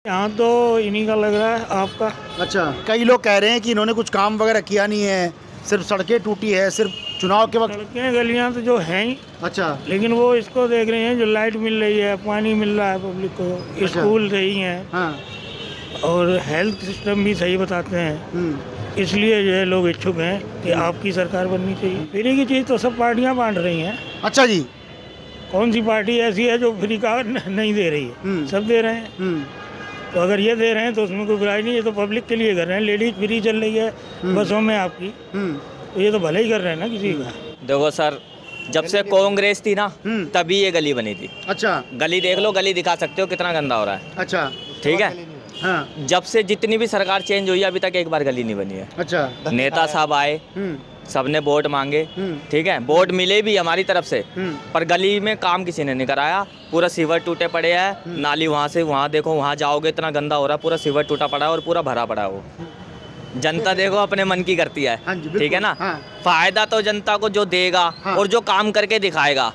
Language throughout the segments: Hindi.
यहाँ तो इन्हीं का लग रहा है आपका। अच्छा, कई लोग कह रहे हैं कि इन्होंने कुछ काम वगैरह किया नहीं है, सिर्फ सड़कें टूटी है, सिर्फ चुनाव के वक्त। सड़कें गलियाँ तो जो हैं ही, अच्छा, लेकिन वो इसको देख रहे हैं जो लाइट मिल रही है, पानी मिल रहा है पब्लिक को, अच्छा। स्कूल सही हैं, हाँ, और हेल्थ सिस्टम भी सही बताते हैं। इसलिए जो है लोग इच्छुक हैं कि आपकी सरकार बननी चाहिए। फ्री की चीज़ तो सब पार्टियाँ बांट रही हैं। अच्छा जी। कौन सी पार्टी ऐसी है जो फ्री का नहीं दे रही है? सब दे रहे हैं। तो अगर ये दे रहे हैं तो उसमें कोई बुराई नहीं है, तो पब्लिक के लिए कर रहे हैं। लेडीज फ्री चल रही है बसों में आपकी, तो ये तो भले ही कर रहे हैं ना किसी का। देखो सर, जब से कांग्रेस थी ना तभी ये गली बनी थी। अच्छा, गली देख लो, गली दिखा सकते हो कितना गंदा हो रहा है। अच्छा, ठीक है। हाँ, जब से जितनी भी सरकार चेंज हुई है अभी तक एक बार गली नहीं बनी है। अच्छा, नेता साहब आए, सबने वोट मांगे, ठीक है, वोट मिले भी हमारी तरफ से, पर गली में काम किसी ने नहीं कराया। पूरा सीवर टूटे पड़े हैं, नाली वहाँ से वहाँ देखो, वहाँ जाओगे इतना गंदा हो रहा है, पूरा सीवर टूटा पड़ा है और पूरा भरा पड़ा है। वो जनता देखो अपने मन की करती है, ठीक है ना। फायदा तो जनता को जो देगा और जो काम करके दिखाएगा,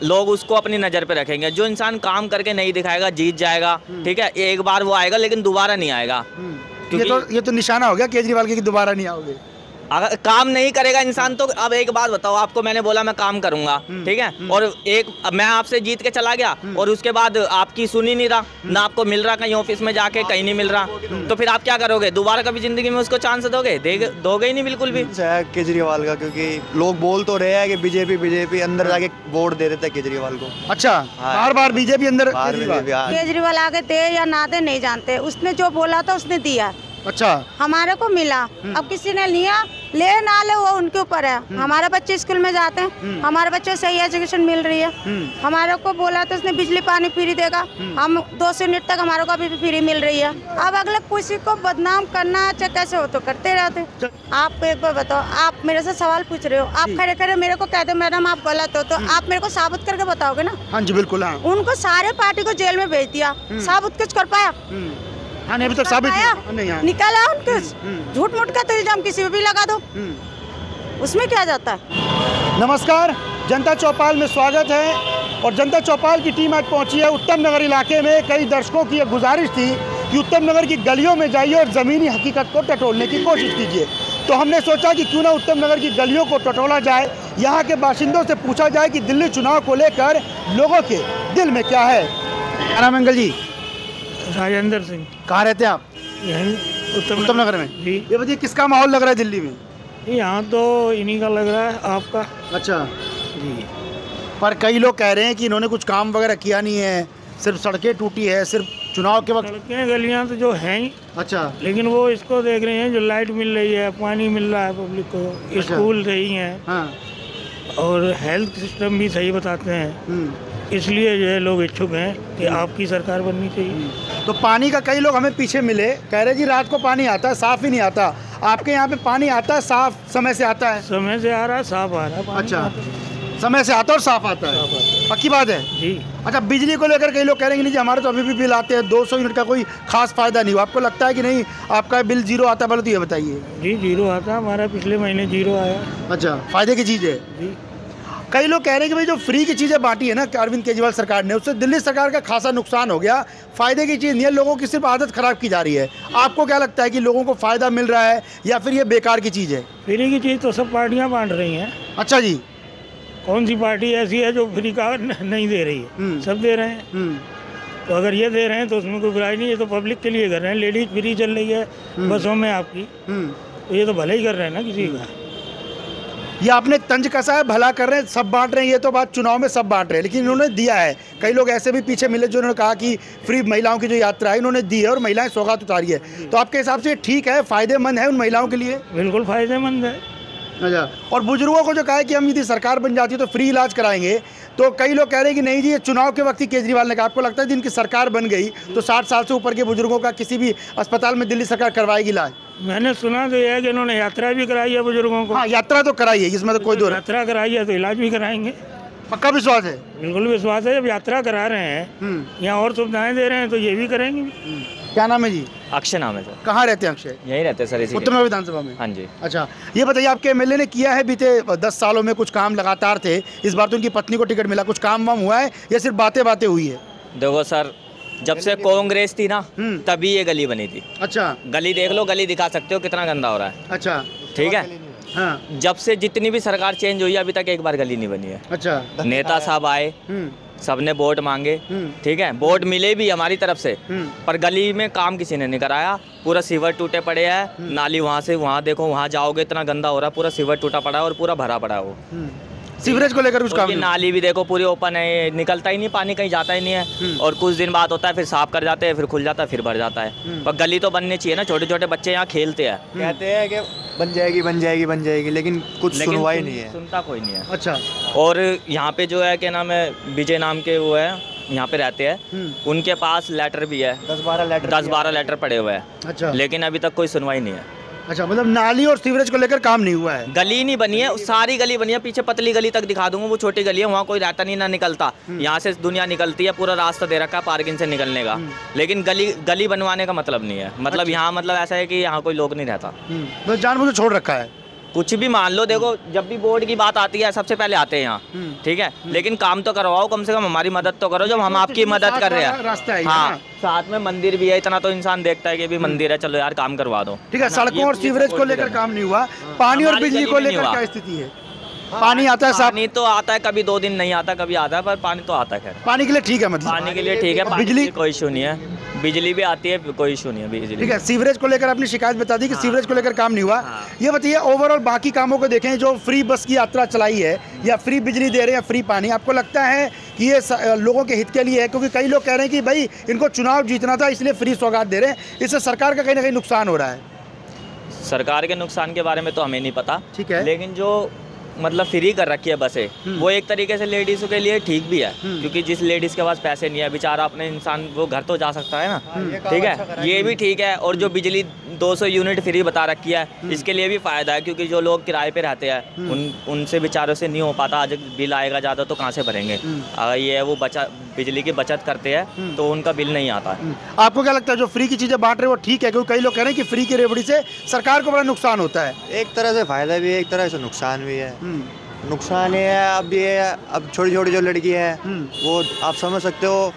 लोग उसको अपनी नज़र पे रखेंगे। जो इंसान काम करके नहीं दिखाएगा जीत जाएगा, ठीक है, एक बार वो आएगा लेकिन दोबारा नहीं आएगा। ये तो निशाना हो गया केजरीवाल के कि दोबारा नहीं आओगे। अगर काम नहीं करेगा इंसान तो अब एक बात बताओ, आपको मैंने बोला मैं काम करूंगा, ठीक है, और मैं आपसे जीत के चला गया और उसके बाद आपकी सुन ही नहीं रहा, ना आपको मिल रहा, कहीं ऑफिस में जाके कहीं नहीं मिल रहा, तो फिर आप क्या करोगे? दोबारा कभी जिंदगी में उसको चांस दोगे? दोगे ही नहीं बिल्कुल भी। केजरीवाल का, क्योंकि लोग बोल तो रहे हैं कि बीजेपी अंदर जाके वोट दे देता है केजरीवाल को। अच्छा, बार बार बीजेपी अंदर। केजरीवाल आगे थे या ना थे नहीं जानते, उसने जो बोला था उसने दिया। अच्छा, हमारे को मिला, अब किसी ने लिया, ले ना ले वो उनके ऊपर है। हमारे बच्चे स्कूल में जाते हैं, हमारे बच्चे को सही एजुकेशन मिल रही है। हमारे को बोला तो उसने बिजली पानी फ्री देगा, हम 200 यूनिट तक हमारे को अभी भी फ्री मिल रही है। अब अगले किसी को बदनाम करना चाहे कैसे हो तो करते रहते। आप एक बार बताओ, आप मेरे से सवाल पूछ रहे हो, आप खड़े खड़े मेरे को कहते मैडम आप गलत हो, तो आप मेरे को साबित करके बताओगे ना। हाँ जी बिल्कुल। हाँ, उनको सारे पार्टी को जेल में भेज दिया, साबित कुछ कर पाया? हाँ, नहीं अभी तक साबित नहीं। निकाला उनको, झूठ मूठ का तो इल्जाम किसी पे भी लगा दो, उसमें क्या जाता है। नमस्कार, जनता चौपाल में स्वागत है। और जनता चौपाल की टीम आज पहुंची है उत्तम नगर इलाके में। कई दर्शकों की एक गुजारिश थी कि उत्तम नगर की गलियों में जाइए और ज़मीनी हकीकत को टटोलने की कोशिश कीजिए। तो हमने सोचा कि क्यों ना उत्तम नगर की गलियों को टटोला जाए, यहाँ के बाशिंदों से पूछा जाए कि दिल्ली चुनाव को लेकर लोगों के दिल में क्या है। क्या नाम है अंकल जी? राजेंद्र सिंह। कहाँ रहते हैं आप? यहीं उत्तम नगर में जी। ये बताइए किसका माहौल लग रहा है दिल्ली में? यहाँ तो इन्हीं का लग रहा है आपका। अच्छा जी, पर कई लोग कह रहे हैं कि इन्होंने कुछ काम वगैरह किया नहीं है, सिर्फ सड़कें टूटी है, सिर्फ चुनाव के वक्त। सड़कें गलियाँ तो जो हैं ही, अच्छा, लेकिन वो इसको देख रहे हैं जो लाइट मिल रही है, पानी मिल रहा है पब्लिक को, स्कूल सही हैं, हाँ, और हेल्थ सिस्टम भी सही बताते हैं। इसलिए जो है लोग इच्छुक हैं कि आपकी सरकार बननी चाहिए। तो पानी का कई लोग हमें पीछे मिले, कह रहे जी रात को पानी आता है, साफ ही नहीं आता। आपके यहाँ पे पानी आता है, साफ समय से आता है? समय से आ रहा है, साफ आ रहा है पानी। अच्छा, समय से आता है और साफ आता है, पक्की बात है जी। अच्छा, बिजली को लेकर कई लोग कह रहे हैं कि नहीं जी हमारे तो अभी भी बिल आते हैं, 200 यूनिट का कोई खास फायदा नहीं हुआ। आपको लगता है कि नहीं आपका बिल जीरो आता है? बोले तो ये बताइए। जी, जीरो आता है, हमारा पिछले महीने जीरो आया। अच्छा, फायदे की चीज़ है जी। कई लोग कह रहे हैं कि भाई जो फ्री की चीज़ें बांटी है ना अरविंद केजरीवाल सरकार ने, उससे दिल्ली सरकार का खासा नुकसान हो गया। फ़ायदे की चीज़ नहीं है, लोगों की सिर्फ आदत ख़राब की जा रही है। आपको क्या लगता है कि लोगों को फ़ायदा मिल रहा है या फिर ये बेकार की चीज़ है? फ्री की चीज़ तो सब पार्टियां बांट रही हैं। अच्छा जी। कौन सी पार्टी ऐसी है जो फ्री का नहीं दे रही है? सब दे रहे हैं। तो अगर ये दे रहे हैं तो उसमें कोई बुराई नहीं है, तो पब्लिक के लिए कर रहे हैं। लेडीज फ्री चल रही है बसों में आपकी, तो ये तो भले ही कर रहे हैं ना किसी का। ये आपने तंज कसा है, भला कर रहे हैं, सब बांट रहे हैं, ये तो बात चुनाव में सब बांट रहे हैं, लेकिन इन्होंने दिया है। कई लोग ऐसे भी पीछे मिले जो उन्होंने कहा कि फ्री महिलाओं की जो यात्रा है इन्होंने दी है और महिलाएं सौगात उतारी है। तो आपके हिसाब से ठीक है, फ़ायदेमंद है उन महिलाओं के लिए? बिल्कुल फ़ायदेमंद है। अच्छा, और बुजुर्गों को जो कहा है कि हम यदि सरकार बन जाती है तो फ्री इलाज कराएंगे, तो कई लोग कह रहे हैं कि नहीं जी ये चुनाव के वक्त ही केजरीवाल ने कहा। आपको लगता है जिनकी सरकार बन गई तो 60 साल से ऊपर के बुजुर्गों का किसी भी अस्पताल में दिल्ली सरकार करवाएगी इलाज? मैंने सुना तो यह है कि इन्होंने यात्रा भी कराई है बुजुर्गों को। हाँ, यात्रा तो कराई है, इसमें तो कोई दो यात्रा कराई है तो इलाज भी कराएंगे। पक्का विश्वास है? बिल्कुल विश्वास है। जब यात्रा करा रहे हैं, यहाँ और सुविधाएं दे रहे हैं तो ये भी करेंगे। क्या नाम है जी? अक्षय नाम है सर। कहाँ रहते हैं अक्षय? यहीं रहते हैं सर, इसी उत्तम नगर विधानसभा में। हाँ जी। अच्छा, ये बताइए आपके एमएलए ने किया है बीते 10 सालों में कुछ काम लगातार थे, इस बार तो उनकी पत्नी को टिकट मिला, कुछ काम वाम हुआ है या सिर्फ बातें बातें हुई है? देखो सर, जब से कांग्रेस थी ना तभी ये गली बनी थी। अच्छा गली देख लो, गली दिखा सकते हो कितना गंदा हो रहा है। अच्छा ठीक है, हाँ जब से जितनी भी सरकार चेंज हुई है अभी तक एक बार गली नहीं बनी है। अच्छा नेता साहब आए, सबने वोट मांगे, ठीक है, वोट मिले भी हमारी तरफ से, पर गली में काम किसी ने नहीं कराया। पूरा सीवर टूटे पड़े हैं, नाली वहाँ से वहाँ देखो, वहाँ जाओगे इतना गंदा हो रहा है, पूरा सीवर टूटा पड़ा है और पूरा भरा पड़ा है वो। सीवरेज को लेकर कुछ और काम ये नहीं? नाली भी देखो पूरी ओपन है, ये निकलता ही नहीं, पानी कहीं जाता ही नहीं है। और कुछ दिन बाद होता है फिर साफ कर जाते हैं, फिर खुल जाता है, फिर भर जाता है। पर गली तो बननी चाहिए ना, छोटे छोटे बच्चे यहाँ खेलते हैं। कहते हैं कि बन जाएगी बन जाएगी बन जाएगी, लेकिन कुछ सुनवाई नहीं है। सुनता कोई नहीं है। अच्छा और यहाँ पे जो है क्या नाम है, विजय नाम के वो है यहाँ पे रहते हैं, उनके पास लेटर भी है, 10-12 लेटर पड़े हुए हैं, अच्छा लेकिन अभी तक कोई सुनवाई नहीं है। अच्छा, मतलब नाली और सीवरेज को लेकर काम नहीं हुआ है। गली नहीं बनी है, सारी गली बनी है, पीछे पतली गली तक दिखा दूंगा, वो छोटी गली है, वहाँ कोई रहता नहीं ना निकलता। यहाँ से दुनिया निकलती है, पूरा रास्ता दे रखा है पार्किंग से निकलने का, लेकिन गली बनवाने का मतलब नहीं है। मतलब यहाँ मतलब ऐसा है कि यहाँ कोई लोग नहीं रहता, तो जानबूझ छोड़ रखा है। कुछ भी मान लो। देखो जब भी बोर्ड की बात आती है सबसे पहले आते हैं यहाँ, ठीक है, लेकिन काम तो करवाओ, कम से कम हमारी मदद तो करो जब हम आपकी मदद कर रहे हैं। रास्ता है हाँ, साथ में मंदिर भी है, इतना तो इंसान देखता है कि भी मंदिर है, चलो यार काम करवा दो। ठीक है, सड़कों और सीवरेज को लेकर काम नहीं हुआ। पानी और बिजली को लेकर क्या स्थिति है? पानी आता है साहब? पानी तो आता है, कभी 2 दिन नहीं आता, कभी आता है, पर पानी तो आता है। खैर पानी के लिए ठीक है, मतलब पानी के लिए ठीक है, बिजली कोई इशू नहीं है, बिजली भी आती है, कोई इशू नहीं है बिजली। ठीक है, सीवरेज को लेकर अपनी शिकायत बता दी कि सीवरेज को लेकर काम नहीं हुआ। ये बताइए ओवरऑल बाकी कामों को देखें, जो फ्री बस की यात्रा चलाई है या फ्री बिजली दे रहे हैं या फ्री पानी, आपको लगता है कि ये लोगों के हित के लिए है? क्योंकि कई लोग कह रहे हैं कि भाई इनको चुनाव जीतना था इसलिए फ्री सौगात दे रहे हैं, इससे सरकार का कहीं ना कहीं नुकसान हो रहा है। सरकार के नुकसान के बारे में तो हमें नहीं पता, ठीक है, लेकिन जो मतलब फ्री कर रखी है बसें, वो एक तरीके से लेडीज़ों के लिए ठीक भी है, क्योंकि जिस लेडीज़ के पास पैसे नहीं है बेचारा अपने इंसान वो घर तो जा सकता है ना, ठीक है, ये भी ठीक है। और जो बिजली 200 यूनिट फ्री बता रखी है, इसके लिए भी फ़ायदा है, क्योंकि जो लोग किराए पे रहते हैं उनसे बेचारों से नहीं हो पाता, आज बिल आएगा ज़्यादा तो कहाँ से भरेंगे। अगर ये वो बिजली की बचत करते हैं तो उनका बिल नहीं आता है। आपको क्या लगता है जो फ्री की चीज़ें बांट रहे हैं वो ठीक है? क्योंकि कई लोग कह रहे हैं कि फ्री की रेवड़ी से सरकार को बड़ा नुकसान होता है। एक तरह से फायदा भी है, एक तरह से नुकसान भी है। नुकसान ये है, अब छोटी छोटी जो लड़की है वो आप समझ सकते हो,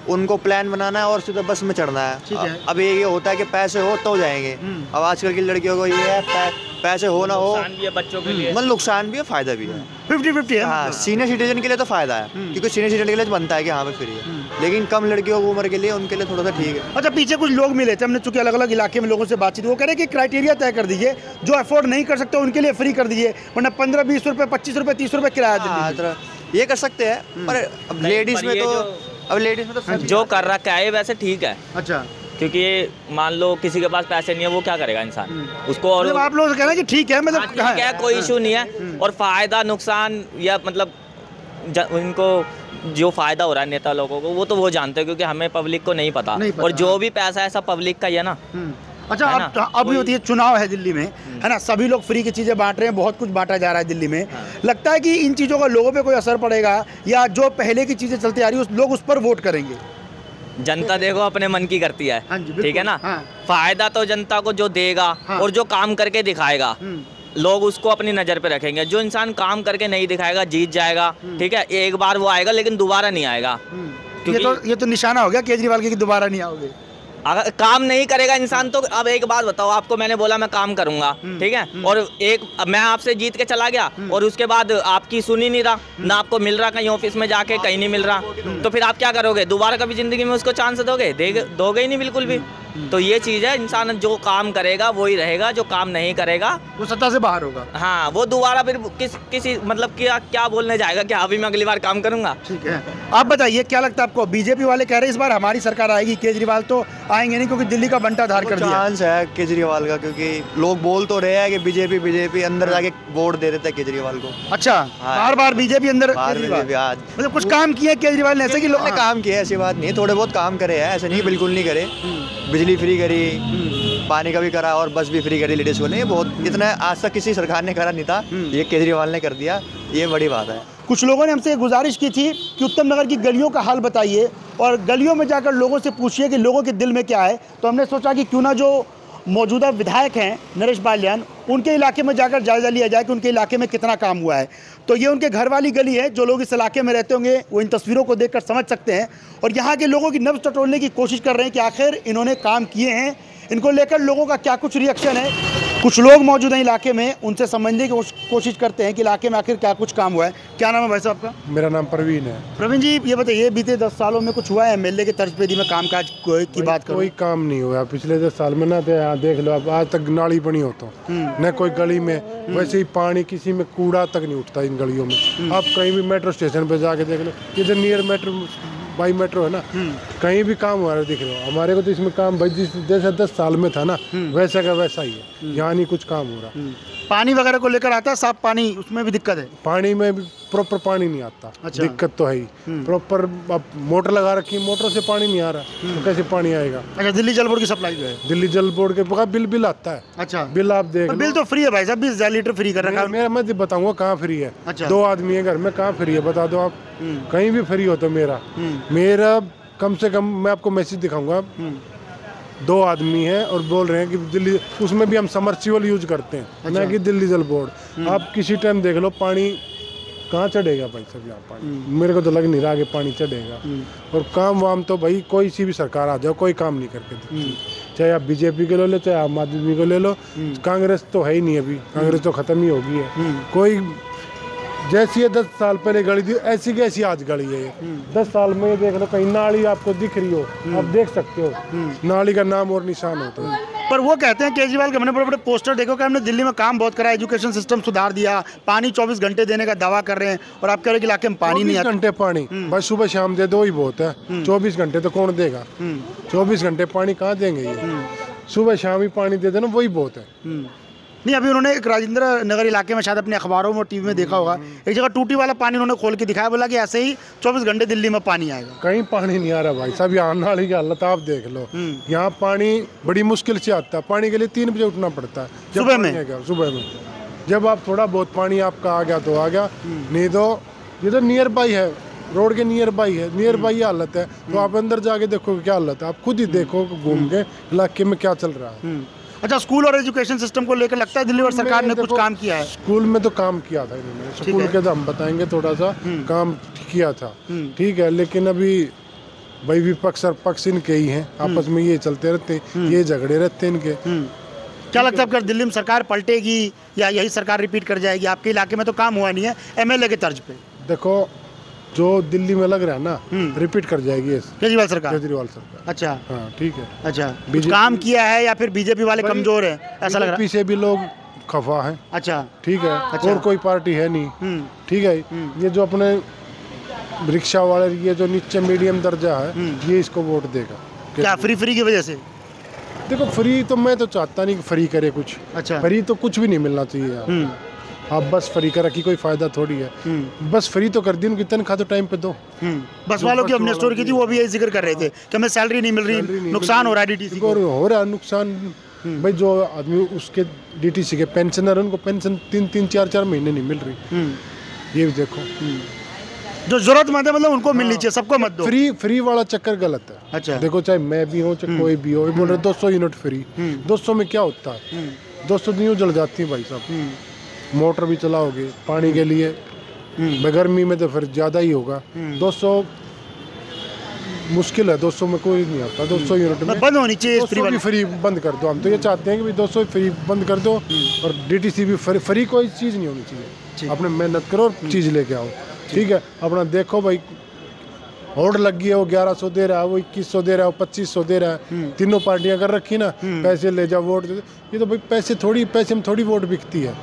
उनको प्लान बनाना है और सीधा बस में चढ़ना है। अब ये होता है कि पैसे हो तो जाएंगे। अब आजकल की लड़कियों को ये है पैसे हो ना हो, नुकसान भी है बच्चों के लिए, मतलब नुकसान भी है फायदा भी है, 50-50 है। हाँ, सीनियर सिटीजन के लिए तो फायदा है, क्योंकि सीनियर सिटीजन के लिए बनता है कि हाँ पे फ्री है, लेकिन कम लड़कियों की उम्र के लिए उनके लिए थोड़ा सा ठीक है। अच्छा, पीछे कुछ लोग मिले थे, हमने चूंकि अलग अलग इलाके में लोगों से बातचीत, वो कह रहे हैं कि क्राइटेरिया तय कर दीजिए, जो अफोर्ड नहीं कर सकते उनके लिए फ्री कर दीजिए, वरना 15-20 रुपये 25 रुपये 30 रुपये किराया ये कर सकते हैं, पर अब लेडीज में तो जो कर रखा है वैसे ठीक है। अच्छा, क्योंकि मान लो किसी के पास पैसे नहीं है, वो क्या करेगा इंसान उसको। और मतलब आप लोग कह रहे हैं कि ठीक है, मतलब ठीक है, कोई इशू नहीं है। और फायदा नुकसान या मतलब उनको जो फायदा हो रहा है नेता लोगों को वो तो वो जानते हैं, क्योंकि हमें पब्लिक को नहीं पता। और जो भी पैसा है सब पब्लिक का ही है ना। अच्छा, अभी होती है चुनाव है दिल्ली में, है ना, सभी लोग फ्री की चीज़ें बांट रहे हैं, बहुत कुछ बांटा जा रहा है दिल्ली में। लगता है कि इन चीज़ों का लोगों पे कोई असर पड़ेगा, या जो पहले की चीज़ें चलती आ रही है लोग उस पर वोट करेंगे? जनता देखो अपने मन की करती है, ठीक है ना। फायदा तो जनता को जो देगा और जो काम करके दिखाएगा लोग उसको अपनी नज़र पे रखेंगे। जो इंसान काम करके नहीं दिखाएगा जीत जाएगा, ठीक है, एक बार वो आएगा लेकिन दोबारा नहीं आएगा। ये तो निशाना हो गया केजरीवाल के कि दोबारा नहीं आओगे। अगर काम नहीं करेगा इंसान तो अब एक बात बताओ, आपको मैंने बोला मैं काम करूंगा, ठीक है, और मैं आपसे जीत के चला गया और उसके बाद आपकी सुन ही नहीं रहा, ना आपको मिल रहा कहीं ऑफिस में जाके, कहीं नहीं मिल रहा, तो फिर आप क्या करोगे? दोबारा कभी जिंदगी में उसको चांस दोगे? दोगे ही नहीं बिल्कुल भी। तो ये चीज़ है, इंसान जो काम करेगा वो ही रहेगा, जो काम नहीं करेगा वो सत्ता से बाहर होगा। हाँ, वो दोबारा फिर किसी मतलब क्या बोलने जाएगा कि अभी मैं अगली बार काम करूंगा। ठीक है, आप बताइए क्या लगता है आपको? बीजेपी वाले कह रहे हैं इस बार हमारी सरकार आएगी, केजरीवाल तो आएंगे नहीं क्योंकि दिल्ली का बंटा धार कर दिया। चांस है केजरीवाल का, क्योंकि लोग बोल तो रहे हैं कि बीजेपी अंदर जाके वोट दे देते हैं केजरीवाल को। अच्छा, बार बार बीजेपी अंदर, मतलब कुछ काम किया केजरीवाल ने? ऐसे कि लोग काम किया, ऐसी बात नहीं, थोड़े बहुत काम करे हैं, ऐसे नहीं बिल्कुल नहीं करे। बिजली फ्री करी, पानी का भी करा और बस भी फ्री करी लेडीज को। नहीं, बहुत इतना आज तक किसी सरकार ने करा नहीं था, ये केजरीवाल ने कर दिया, ये बड़ी बात है। कुछ लोगों ने हमसे गुजारिश की थी कि उत्तम नगर की गलियों का हाल बताइए और गलियों में जाकर लोगों से पूछिए कि लोगों के दिल में क्या है। तो हमने सोचा कि क्यों ना जो मौजूदा विधायक हैं नरेश बाल्यान, उनके इलाके में जाकर जायज़ा लिया जाए कि उनके इलाके में कितना काम हुआ है। तो ये उनके घर वाली गली है, जो लोग इस इलाके में रहते होंगे वो इन तस्वीरों को देखकर समझ सकते हैं और यहाँ के लोगों की नब्ज़ टटोलने की कोशिश कर रहे हैं कि आखिर इन्होंने काम किए हैं, इनको लेकर लोगों का क्या कुछ रिएक्शन है। कुछ लोग मौजूद हैं इलाके में, उनसे समझने की कोशिश करते हैं कि इलाके में आखिर क्या कुछ काम हुआ है। क्या नाम है भाई साहब आपका? मेरा नाम प्रवीण है। प्रवीण जी, ये बताइए बीते 10 सालों में कुछ हुआ है एमएलए के तर्ज पे यदि मैं कामकाज की बात करूं? कोई काम नहीं हुआ पिछले 10 साल में ना। तो यहाँ देख लो, अब आज तक नाली बनी होता न कोई गली में, वैसे ही पानी किसी में कूड़ा तक नहीं उठता इन गलियों में। आप कहीं भी मेट्रो स्टेशन पे जाके देख लो, इधर नियर मेट्रो बाई मेट्रो है ना, कहीं भी काम हो रहा है दिख रहा। हमारे को तो इसमें काम भाई जैसा 10 साल में था ना वैसा का वैसा ही है, यहाँ नहीं कुछ काम हो रहा। पानी वगैरह को लेकर आता है साफ पानी, उसमें भी दिक्कत है? पानी में भी प्रॉपर पानी नहीं आता। अच्छा। दिक्कत तो है ही प्रॉपर। अब मोटर लगा रखी है, मोटर से पानी नहीं आ रहा तो कैसे पानी आएगा? अच्छा, दिल्ली जल बोर्ड की सप्लाई जो है, दिल्ली जल बोर्ड के बिल आता है। अच्छा, बिल आप देख लो। बिल तो फ्री है भाई साहब, 20,000 लीटर फ्री कर रखा है। मैं बताऊंगा कहाँ फ्री है। अच्छा। 2 आदमी है घर में, कहाँ फ्री है बता दो आप। कहीं भी फ्री हो तो मेरा कम से कम मैं आपको मैसेज दिखाऊंगा। 2 आदमी हैं और बोल रहे हैं कि दिल्ली, उसमें भी हम समर्सिबल यूज करते हैं। अच्छा। ना कि दिल्ली जल बोर्ड। आप किसी टाइम देख लो पानी कहाँ चढ़ेगा भाई सब यहाँ पानी। मेरे को तो लग नहीं रहा कि पानी चढ़ेगा। और काम वाम तो भाई कोई सी भी सरकार आ जाओ कोई काम नहीं करके देती। चाहे आप बीजेपी के ले लो, चाहे आम आदमी को ले लो, कांग्रेस तो है ही नहीं अभी। कांग्रेस तो खत्म ही हो गई है। कोई जैसी ये 10 साल पहले गली थी ऐसी की ऐसी आज गली है ये। 10 साल में ये देख लो, कहीं नाली आपको दिख रही हो, आप देख सकते हो नाली का नाम और निशान होता है। पर वो कहते हैं केजरीवाल के, हमने बड़े बड़े पोस्टर देखो कि हमने दिल्ली में काम बहुत करा, एजुकेशन सिस्टम सुधार दिया, पानी 24 घंटे देने का दावा कर रहे हैं और आप कह रहे हैं कि इलाके में पानी नहीं आता। 24 घंटे पानी बस सुबह शाम दे दो ही बहुत है। 24 घंटे तो कौन देगा? 24 घंटे पानी कहाँ देंगे ये? सुबह शाम ही पानी दे देना वही बहुत है। नहीं, अभी उन्होंने एक राजेंद्र नगर इलाके में, शायद अपने अखबारों में टीवी में देखा होगा, एक जगह टूटी वाला पानी उन्होंने खोल के दिखाया, बोला कि ऐसे ही 24 घंटे दिल्ली में पानी आएगा। कहीं पानी नहीं आ रहा भाई साहब। यहाँ नाली की हालत आप देख लो। यहाँ पानी बड़ी मुश्किल से आता है। पानी के लिए 3 बजे उठना पड़ता है सुबह में। जब आप थोड़ा बहुत पानी आपका आ गया तो आ गया, नहीं तो ये तो नियर बाई है, रोड के नियर बाई है, नियर बाई हालत है। तो आप अंदर जाके देखो क्या हालत है, आप खुद ही देखो घूम के इलाके में क्या चल रहा है। अच्छा, स्कूल और एजुकेशन सिस्टम को लेकर लगता है दिल्ली और सरकार ने कुछ काम किया है? स्कूल में तो काम किया था इन्होंने, स्कूल के तो हम बताएंगे थोड़ा सा काम किया था, ठीक है। लेकिन अभी भाई विपक्ष और पक्ष इनके ही हैं, आपस में ये चलते रहते हैं, ये झगड़े रहते हैं इनके। क्या लगता है अगर दिल्ली में सरकार पलटेगी या यही सरकार रिपीट कर जाएगी? आपके इलाके में तो काम हुआ नहीं है एमएलए के तर्ज पे। देखो जो दिल्ली में लग रहा है ना, रिपीट कर जाएगी केजरीवाल सरकार। अच्छा, हाँ ठीक है। अच्छा, कुछ काम किया है या फिर बीजेपी वाले कमजोर है ऐसा लग रहा है? पीछे भी लोग खफा हैं। अच्छा, ठीक है। अच्छा। और कोई पार्टी है नहीं, ठीक है। ये जो अपने रिक्शा वाले, ये जो नीचे मीडियम दर्जा है, ये इसको वोट देगा। क्या फ्री की वजह से? देखो फ्री तो मैं तो चाहता नहीं कि फ्री करे कुछ। अच्छा, फ्री तो कुछ भी नहीं मिलना चाहिए यार। आप बस फ्री कर रखी, कोई फायदा थोड़ी है। बस फ्री तो कर दी, उनकी तनख्वाह तो टाइम पे दो। बस वालों की हमने स्टोरी की थी, वो भी यही जिक्र कर रहे थे कि हमें सैलरी नहीं मिल रही, नुकसान हो रहा है डीटीसी को। हो रहा है नुकसान भाई। जो आदमी उसके डीटीसी के पेंशनर, उनको पेंशन 3-3, 4-4 महीने नहीं मिल रही। ये भी देखो, जो जरूरतमंद है मतलब उनको मिलनी चाहिए, सबको मत दो। फ्री वाला चक्कर गलत है। अच्छा, देखो चाहे मैं भी हूँ चाहे कोई भी हो, बोल रहे 200 यूनिट फ्री। 200 में क्या होता है? 200 न्यू जल जाती है भाई साहब। मोटर भी चलाओगे पानी के लिए, गर्मी में तो फिर ज़्यादा ही होगा। 200 मुश्किल है, 200 में कोई नहीं आता। 200 यूनिट में बंद होनी चाहिए, 200 भी फ्री बंद कर दो। हम तो ये चाहते हैं कि भाई 200 फ्री बंद कर दो और डीटीसी भी फ्री कोई चीज़ नहीं होनी चाहिए। अपने मेहनत करो और चीज़ लेके आओ, ठीक है। अपना देखो भाई, होड़ लग गई है, वो 1100 दे रहा है, वो 2100 दे रहा है, वो 2500 दे रहा है। तीनों पार्टियां कर रखी ना, पैसे ले जाओ वोट दे। ये तो भाई पैसे में थोड़ी वोट बिकती है।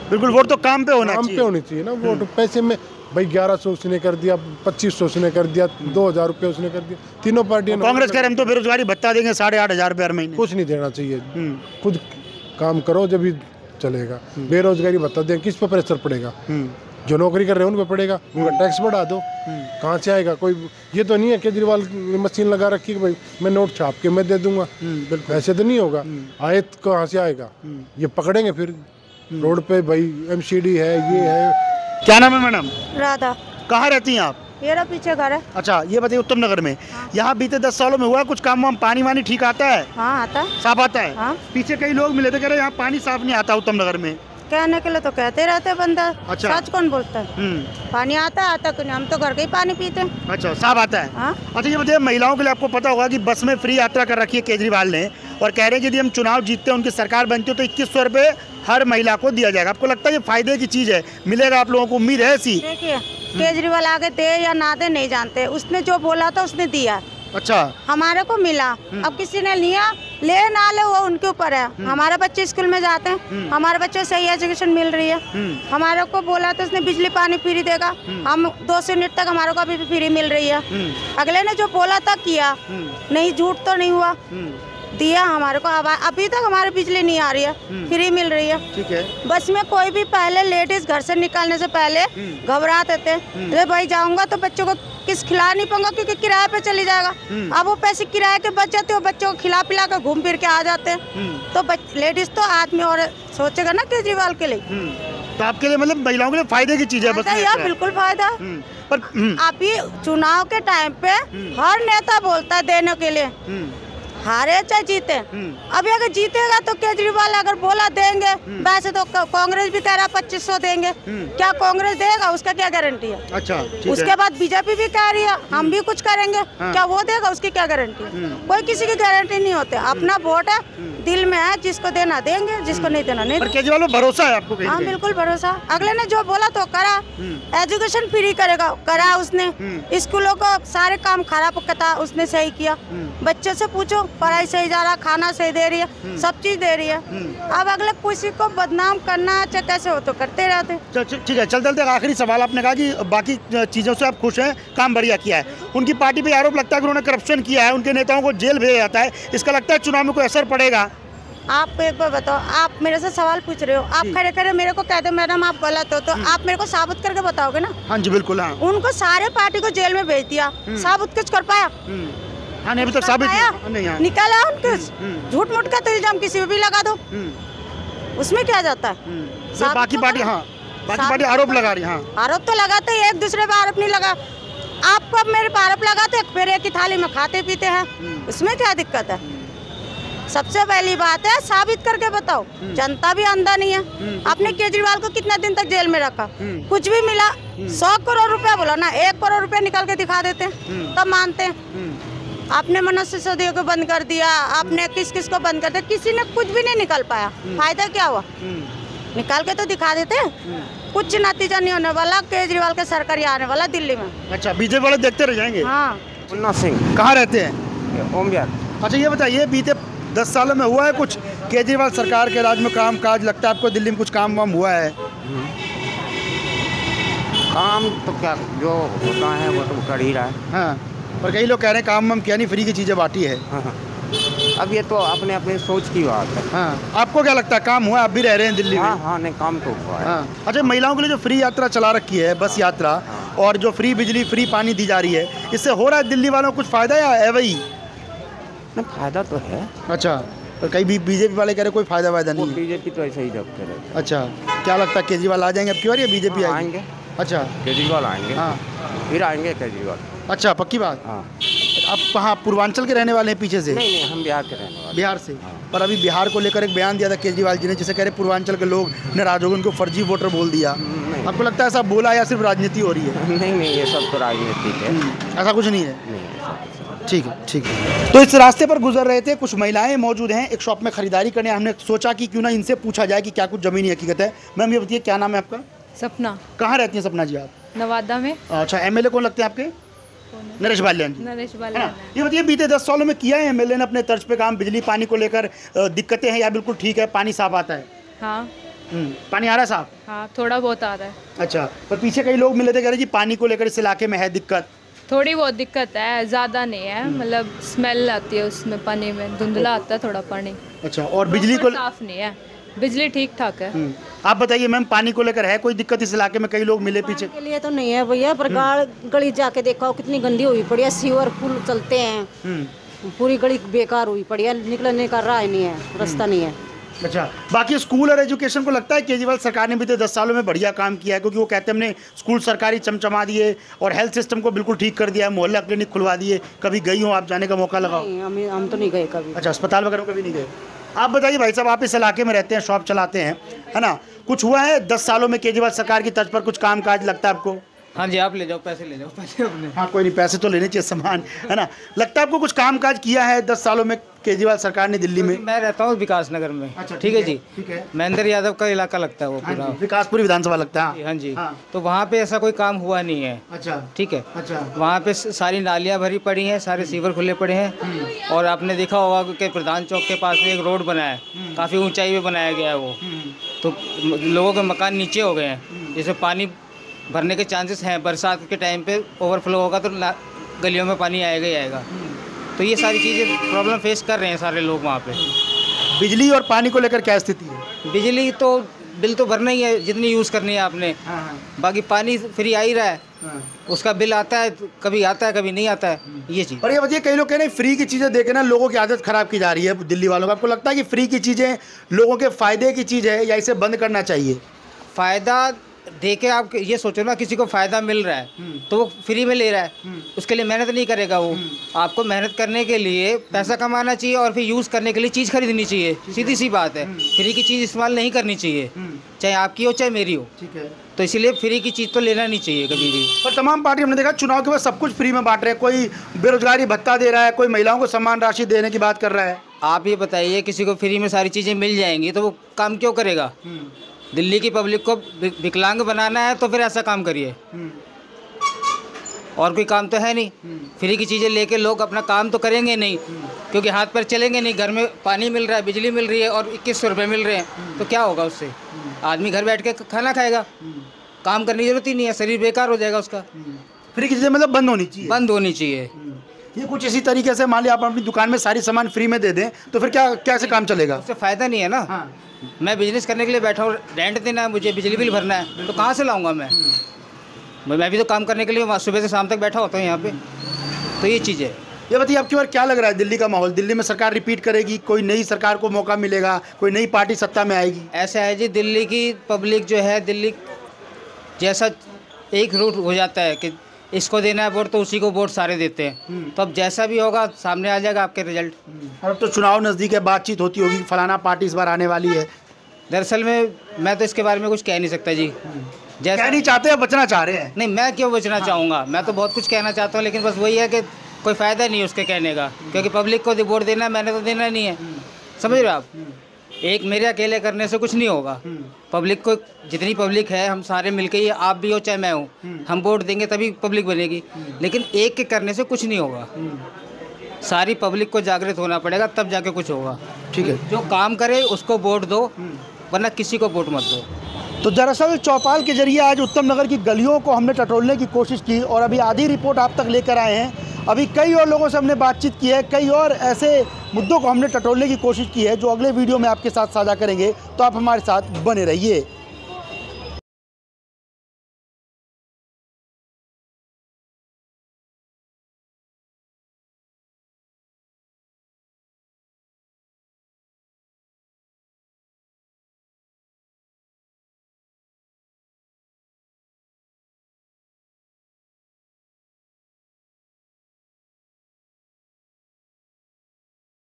बिल्कुल, वोट तो काम पे होना चाहिए ना। वोट पैसे में भाई 1100 उसने कर दिया, 2500 उसने कर दिया, 2000 रुपये उसने कर दिया। तीनों पार्टियां। कांग्रेस कह रहे हम तो बेरोजगारी भत्ता देंगे 8,500 रुपये हर महीने। कुछ नहीं देना चाहिए, खुद काम करो जब भी चलेगा। बेरोजगारी भत्ता दें, किस पे प्रेशर पड़ेगा? जो नौकरी कर रहे हैं उन पे पड़ेगा। उनका टैक्स बढ़ा दो, कहाँ से आएगा? कोई ये तो नहीं है केजरीवाल मशीन लगा रखी कि भाई मैं नोट छाप के मैं दे दूंगा। ऐसे तो नहीं होगा। आए तो कहाँ से आएगा? ये पकड़ेंगे फिर रोड पे, भाई एमसीडी है, ये है। क्या नाम है मैडम? राधा। कहाँ रहती हैं आप? ये रहा पीछे घर है। अच्छा, ये बताइए उत्तम नगर में यहाँ बीते 10 सालों में हुआ कुछ काम वाम, पानी वानी ठीक आता है? हाँ आता है, साफ आता है। हाँ। पीछे कई लोग मिले थे, कह रहे यहाँ पानी साफ नहीं आता उत्तम नगर में। कहने के लिए तो कहते रहते बंदा। अच्छा। सच कौन बोलता है? पानी आता क्यों नहीं, हम तो घर का ही पानी पीते हैं। अच्छा, साफ आता है। हाँ? अच्छा, ये बताइए महिलाओं के लिए आपको पता होगा कि बस में फ्री यात्रा कर रखी है केजरीवाल ने, और कह रहे हैं कि यदि हम चुनाव जीतते हैं, उनकी सरकार बनती है तो 2100 रुपये हर महिला को दिया जाएगा। आपको लगता है ये फायदे की चीज़ है, मिलेगा आप लोगों को, उम्मीद है ऐसी? देखिए केजरीवाल आगे दे या ना दे नहीं जानते, उसने जो बोला था उसने दिया। अच्छा, हमारे को मिला, अब किसी ने लिया, ले ना ले वो उनके ऊपर है। हमारे बच्चे स्कूल में जाते हैं, हमारे बच्चों को सही एजुकेशन मिल रही है। हमारे को बोला तो उसने बिजली पानी फ्री देगा, हम 200 यूनिट तक हमारे को अभी भी फ्री मिल रही है। अगले ने जो बोला था किया, नहीं झूठ तो नहीं हुआ, दिया हमारे को। अभी तक हमारी बिजली नहीं आ रही है, फ्री मिल रही है। ठीक है। बस में कोई भी पहले लेडीज घर से निकलने से पहले घबराते थे, अरे भाई जाऊंगा तो बच्चों को किस खिला नहीं पाऊंगा क्योंकि किराए पे चली जाएगा। अब वो पैसे किराए के बच जाते हो, बच्चों को खिला पिला कर घूम फिर के आ जाते हैं। तो लेडीज तो आदमी और सोचेगा ना केजरीवाल के लिए। तो आपके लिए मतलब महिलाओं के लिए फायदे की चीज है बस? यार बिल्कुल फायदा। पर अभी चुनाव के टाइम पे हर नेता बोलता है देने के लिए, हारे चाहे जीते। अभी अगर जीतेगा तो केजरीवाल अगर बोला देंगे, वैसे तो कांग्रेस भी कह रहा 2500 देंगे, क्या कांग्रेस देगा? उसका क्या गारंटी है? अच्छा, उसके बाद बीजेपी भी कह रही है हम भी कुछ करेंगे, क्या वो देगा? उसकी क्या गारंटी है? कोई किसी की गारंटी नहीं होते, अपना वोट है, दिल में है, जिसको देना देंगे, जिसको नहीं देना नहीं। पर केजरीवाल में भरोसा है आपको? हाँ बिल्कुल भरोसा। अगले ने जो बोला तो करा, एजुकेशन फ्री करेगा, करा उसने। स्कूलों को सारे काम खराब था, उसने सही किया। बच्चे से पूछो, पढ़ाई सही जा रहा, खाना सही दे रही है, सब चीज दे रही है। अब अगले किसी को बदनाम करना चाहे कैसे हो तो करते रहते। ठीक है, चलते आखिरी सवाल, आपने कहा कि बाकी चीजों से आप खुश हैं, काम बढ़िया किया है। उनकी पार्टी पे आरोप लगता है कि उन्होंने करप्शन किया है, उनके नेताओं को जेल भेजा जाता है, इसका लगता है चुनाव में कोई असर पड़ेगा? आप एक बार बताओ, आप मेरे से सवाल पूछ रहे हो, आप खड़े खड़े मेरे को कहते मैडम आप गलत हो, तो आप मेरे को साबित करके बताओगे ना? हाँ जी बिल्कुल। हाँ, उनको सारे पार्टी को जेल में भेज दिया, साबित कुछ कर पाया? हाँ नहीं, अभी तक साबित नहीं निकाला उनके। झूठ मूठ का तो इल्जाम किसी पे भी लगा दो, उसमें क्या जाता है? बाकी पार्टी, हाँ बाकी पार्टी आरोप लगा रही है। हाँ, आरोप तो लगाते हैं, एक दूसरे पे आरोप नहीं लगा। आपको अब मेरे पे आरोप लगाते, फिर एक ही थाली में खाते पीते हैं, उसमें क्या दिक्कत है? सबसे पहली बात है साबित करके बताओ, जनता भी अंधा नहीं है। आपने केजरीवाल को कितना दिन तक जेल में रखा, कुछ भी मिला? 100 करोड़ रुपया बोला ना, 1 करोड़ रुपया निकाल के दिखा देते हैं तब मानते हैं। आपने मनुष्य सिसोदिया को बंद कर दिया, आपने किस किस को बंद कर दिया, किसी ने कुछ भी नहीं निकाल पाया। फायदा क्या हुआ? निकाल के तो दिखा देते, कुछ नतीजा नहीं होने वाला। केजरीवाल के सरकार आने वाला दिल्ली में। अच्छा, बीजेपी वाले देखते रह जाएंगे? हाँ। मुन्ना सिंह। कहाँ रहते हैं? ओम बिहार। अच्छा, ये बताइए बीते 10 सालों में हुआ है कुछ केजरीवाल सरकार के राज में काम काज? लगता है आपको दिल्ली में कुछ काम वाम हुआ है? काम तो क्या जो होता है वो तो कर ही रहा है। हाँ, पर कई लोग कह रहे हैं काम वाम किया नहीं, फ्री की चीज़ें बांटी है। हाँ। अब ये तो अपने अपने सोच की बात है। हाँ, आपको क्या लगता है काम हुआ? आप भी रह रहे हैं दिल्ली में। हाँ, नहीं काम तो हुआ है। हाँ। अच्छा, महिलाओं के लिए जो फ्री यात्रा चला रखी है, बस यात्रा, और जो फ्री बिजली फ्री पानी दी जा रही है, इससे हो रहा है दिल्ली वालों को कुछ फायदा या है वही? फायदा तो है। अच्छा, तो कई बीजेपी वाले कह रहे कोई फायदा वायदा नहीं है। बीजेपी तो ऐसे ही रखते रहते। अच्छा, क्या लगता है केजरीवाल आ जाएंगे अब की बार या बीजेपी आएंगे? अच्छा, केजरीवाल आएंगे। हाँ, फिर आएंगे केजरीवाल। अच्छा, पक्की बात। हाँ। आप कहाँ पूर्वांचल के रहने वाले हैं पीछे से? नहीं, हम बिहार के रहने वाले। बिहार से। पर अभी बिहार को लेकर एक बयान दिया था केजरीवाल जी ने, जिसे कह रहे पूर्वांचल के लोग नाराज हो गए, उनको फर्जी वोटर बोल दिया। आपको लगता है ऐसा बोला या सिर्फ राजनीति हो रही है? नहीं, ये सब तो राजनीति है। ऐसा कुछ नहीं है। ठीक है, ठीक है। तो इस रास्ते पर गुजर रहे थे, कुछ महिलाएं मौजूद हैं एक शॉप में खरीदारी करने। हमने सोचा कि क्यों ना इनसे पूछा जाए कि क्या कुछ ज़मीनी हकीकत है। मैम ये बताइए, क्या नाम है आपका? सपना। कहाँ रहती हैं सपना जी आप? नवादा में। अच्छा, एमएलए कौन लगते हैं आपके? नरेश बाल्यान जी। नरेश बाल्यान। ये बताइए, बीते 10 सालों में किया है एमएलए ने अपने तर्ज पे काम? बिजली पानी को लेकर दिक्कतें हैं या बिल्कुल ठीक है, पानी साफ आता है? हाँ। पानी आ रहा है साफ? हाँ, थोड़ा बहुत आ रहा है। अच्छा, पर पीछे कई लोग मिले थे, कह रहे जी पानी को लेकर इस इलाके में है दिक्कत। थोड़ी बहुत दिक्कत है, ज़्यादा नहीं है, मतलब स्मेल आती है उसमें, पानी में धुंधला आता है थोड़ा पानी। अच्छा, और बिजली को साफ नहीं है, बिजली ठीक ठाक है। आप बताइए मैम, पानी को लेकर है कोई दिक्कत इस इलाके में? कई लोग मिले पीछे के लिए तो नहीं है भैया, पर गली जाके देखा कितनी गंदी हुई पड़ी है, सीवर पुल चलते हैं, पूरी गली बेकार हुई पड़ी है, निकलने का राह नहीं है, रास्ता नहीं है। अच्छा, बाकी स्कूल और एजुकेशन को लगता है केजरीवाल सरकार ने बीते 10 सालों में बढ़िया काम किया है, क्योंकि वो कहते हैं हमने स्कूल सरकारी चमचमा दिए और हेल्थ सिस्टम को बिल्कुल ठीक कर दिया है, मोहल्ला क्लिनिक खुलवा दिए। कभी गई हो आप, जाने का मौका लगाओ? हम तो नहीं गए कभी। अच्छा, अस्पताल वगैरह कभी नहीं गए? आप बताइए भाई साहब, आप इस इलाके में रहते हैं, शॉप चलाते हैं, है ना, कुछ हुआ है 10 सालों में केजरीवाल सरकार की तर्ज पर कुछ काम काज लगता है आपको? हाँ जी, आप ले जाओ, पैसे ले जाओ पैसे अपने। हाँ कोई नहीं, पैसे तो लेने चाहिए, सामान, है ना। लगता है आपको कुछ काम काज किया है 10 सालों में केजरीवाल सरकार ने दिल्ली में? मैं रहता हूँ विकास नगर में। अच्छा, ठीक है जी, ठीक है। महेंद्र यादव का इलाका लगता है वो पूरा, विकासपुरी विधानसभा लगता है। हाँ जी, तो वहाँ पे ऐसा कोई काम हुआ नहीं है। अच्छा, ठीक है। अच्छा, वहाँ पे सारी नालियाँ भरी पड़ी हैं, सारे सीवर खुले पड़े हैं। और आपने देखा होगा कि प्रधान चौक के पास में एक रोड बना है, काफ़ी ऊंचाई में बनाया गया है वो, तो लोगों के मकान नीचे हो गए हैं, जिसमें पानी भरने के चांसेस हैं। बरसात के टाइम पे ओवरफ्लो होगा तो गलियों में पानी आएगा ही आएगा। तो ये सारी चीज़ें प्रॉब्लम फेस कर रहे हैं सारे लोग वहाँ पे। बिजली और पानी को लेकर क्या स्थिति है? बिजली तो बिल तो भरना ही है जितनी यूज़ करनी है आपने। बाकी पानी फ्री आ ही रहा है, उसका बिल आता है, कभी आता है कभी नहीं आता है, ये चीज़। और ये बताइए, कई लोग कह रहे हैं फ्री की चीज़ें देके ना लोगों की आदत खराब की जा रही है दिल्ली वालों को। आपको लगता है कि फ्री की चीज़ें लोगों के फ़ायदे की चीज़ है या इसे बंद करना चाहिए? फ़ायदा देके आप ये सोचो ना, किसी को फ़ायदा मिल रहा है तो वो फ्री में ले रहा है, उसके लिए मेहनत नहीं करेगा वो। आपको मेहनत करने के लिए पैसा कमाना चाहिए और फिर यूज़ करने के लिए चीज़ खरीदनी चाहिए, सीधी सी बात है। फ्री की चीज़ इस्तेमाल नहीं करनी चाहिए, चाहे आपकी हो चाहे मेरी हो। ठीक है, तो इसीलिए फ्री की चीज़ तो लेना नहीं चाहिए कभी भी। पर तमाम पार्टी हमने देखा चुनाव के बाद सब कुछ फ्री में बांट रहे हैं। कोई बेरोजगारी भत्ता दे रहा है, कोई महिलाओं को सम्मान राशि देने की बात कर रहा है। आप ये बताइए, किसी को फ्री में सारी चीज़ें मिल जाएंगी तो वो काम क्यों करेगा? दिल्ली की पब्लिक को विकलांग बनाना है तो फिर ऐसा काम करिए, और कोई काम तो है नहीं। फ्री की चीज़ें लेके लोग अपना काम तो करेंगे नहीं, क्योंकि हाथ पर चलेंगे नहीं। घर में पानी मिल रहा है, बिजली मिल रही है और 2100 रुपये मिल रहे हैं, तो क्या होगा उससे? आदमी घर बैठ के खाना खाएगा, काम करने की जरूरत ही नहीं है, शरीर बेकार हो जाएगा उसका। फ्री की चीज़ें मतलब बंद होनी चाहिए? बंद होनी चाहिए। ये कुछ इसी तरीके से मान लिया आप अपनी दुकान में सारी सामान फ्री में दे दें तो फिर क्या कैसे काम चलेगा? उससे फ़ायदा नहीं है ना। मैं बिजनेस करने के लिए बैठा हूँ, रेंट देना है मुझे, बिजली बिल भरना है, तो कहाँ से लाऊंगा मैं भी तो काम करने के लिए सुबह से शाम तक बैठा होता हूँ यहाँ पे। तो ये चीज़ है। ये बताइए, आपकी बार क्या लग रहा है दिल्ली का माहौल? दिल्ली में सरकार रिपीट करेगी, कोई नई सरकार को मौका मिलेगा, कोई नई पार्टी सत्ता में आएगी? ऐसा है जी, दिल्ली की पब्लिक जो है, दिल्ली जैसा एक रूट हो जाता है कि इसको देना है वोट तो उसी को वोट सारे देते हैं, तो अब जैसा भी होगा सामने आ जाएगा आपके रिजल्ट। और अब तो चुनाव नज़दीक है, बातचीत होती होगी फलाना पार्टी इस बार आने वाली है। दरअसल में मैं तो इसके बारे में कुछ कह नहीं सकता जी। जैसा कह नहीं चाहते हैं, बचना चाह रहे हैं? नहीं, मैं क्यों बचना चाहूँगा, मैं तो बहुत कुछ कहना चाहता हूँ, लेकिन बस वही है कि कोई फ़ायदा नहीं है उसके कहने का, क्योंकि पब्लिक को वोट देना है, मैंने तो देना नहीं है। समझ रहे हो आप? एक मेरे अकेले करने से कुछ नहीं होगा। पब्लिक को, जितनी पब्लिक है, हम सारे मिलके ही, आप भी हो चाहे मैं हूँ, हम वोट देंगे तभी पब्लिक बनेगी। लेकिन एक के करने से कुछ नहीं होगा, सारी पब्लिक को जागृत होना पड़ेगा, तब जाके कुछ होगा। ठीक है, जो काम करे उसको वोट दो, वरना किसी को वोट मत दो। तो दरअसल चौपाल के जरिए आज उत्तम नगर की गलियों को हमने टटोलने की कोशिश की और अभी आधी रिपोर्ट आप तक लेकर आए हैं। अभी कई और लोगों से हमने बातचीत की है, कई और ऐसे मुद्दों को हमने टटोलने की कोशिश की है जो अगले वीडियो में आपके साथ साझा करेंगे, तो आप हमारे साथ बने रहिए।